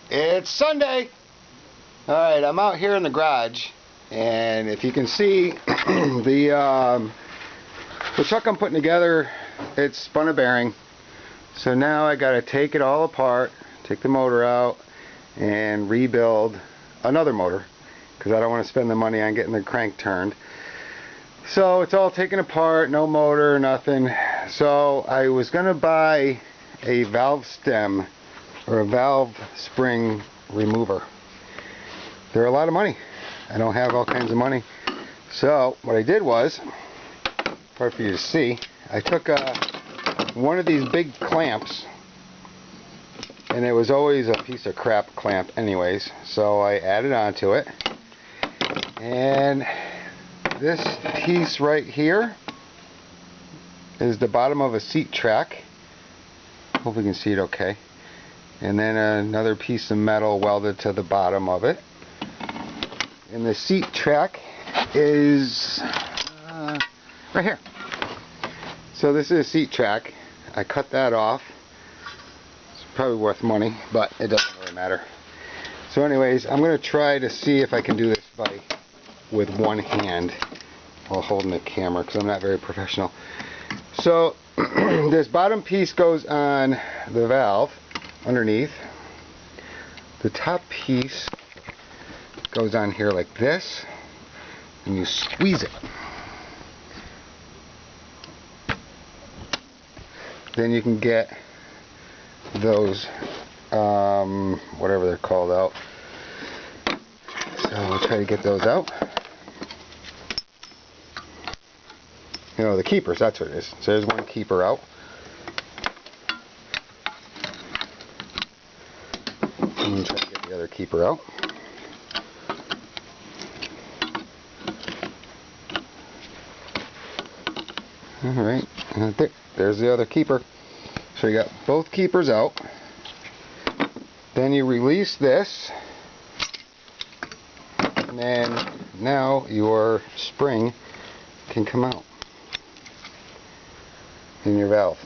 It's Sunday. Alright, I'm out here in the garage, and if you can see, the truck I'm putting together, it's spun a bearing. So now I gotta take it all apart, take the motor out, and rebuild another motor, because I don't want to spend the money on getting the crank turned. So it's all taken apart, no motor, nothing. So I was gonna buy a valve stem or a valve spring remover. They're a lot of money. I don't have all kinds of money. So what I did was, hard for you to see, I took one of these big clamps, and it was always a piece of crap clamp anyways, so I added onto it, and this piece right here is the bottom of a seat track. Hope you can see it okay. And then another piece of metal welded to the bottom of it. And the seat track is right here. So this is a seat track. I cut that off. It's probably worth money, but it doesn't really matter. So anyways, I'm going to try to see if I can do this with one hand while holding the camera, because I'm not very professional. So this bottom piece goes on the valve underneath. The top piece goes on here like this, and you squeeze it. Then you can get those whatever they're called out. So we'll try to get those out. You know, the keepers, that's what it is. So there's one keeper out. I'm going to try to get the other keeper out. Alright, there's the other keeper. So you got both keepers out. Then you release this, and then now your spring can come out in your valve.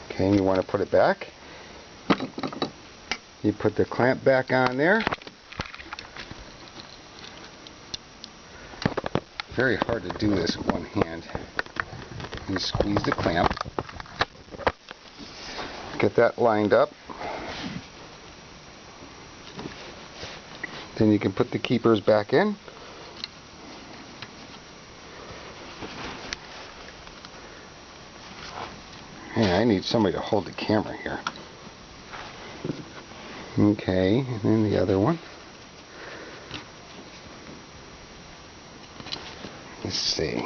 Okay, and you want to put it back. You put the clamp back on there. Very hard to do this with one hand. You squeeze the clamp. Get that lined up. Then you can put the keepers back in. Hey, I need somebody to hold the camera here. Okay, and then the other one. Let's see.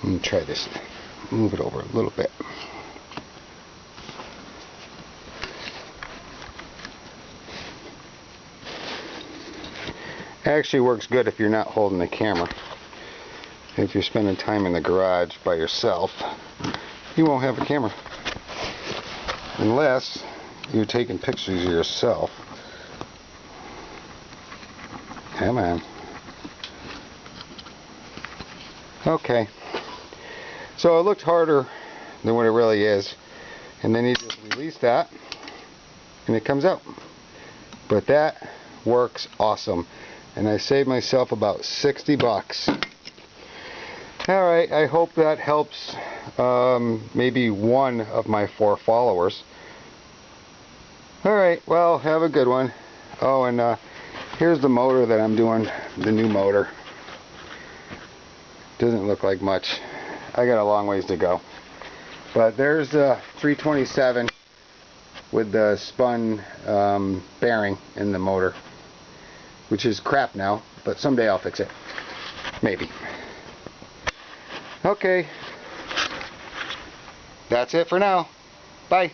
Let me try this. Move it over a little bit. It actually works good if you're not holding the camera. If you're spending time in the garage by yourself, you won't have a camera. Unless you're taking pictures of yourself. Come on. Okay. So it looked harder than what it really is. And then you just release that, and it comes out. But that works awesome. And I saved myself about 60 bucks. Alright, I hope that helps maybe one of my 4 followers. Alright, well, have a good one. Oh, and here's the motor that I'm doing, the new motor. Doesn't look like much. I got a long ways to go. But there's the 327 with the spun bearing in the motor, which is crap now, but someday I'll fix it. Maybe. Okay. That's it for now. Bye.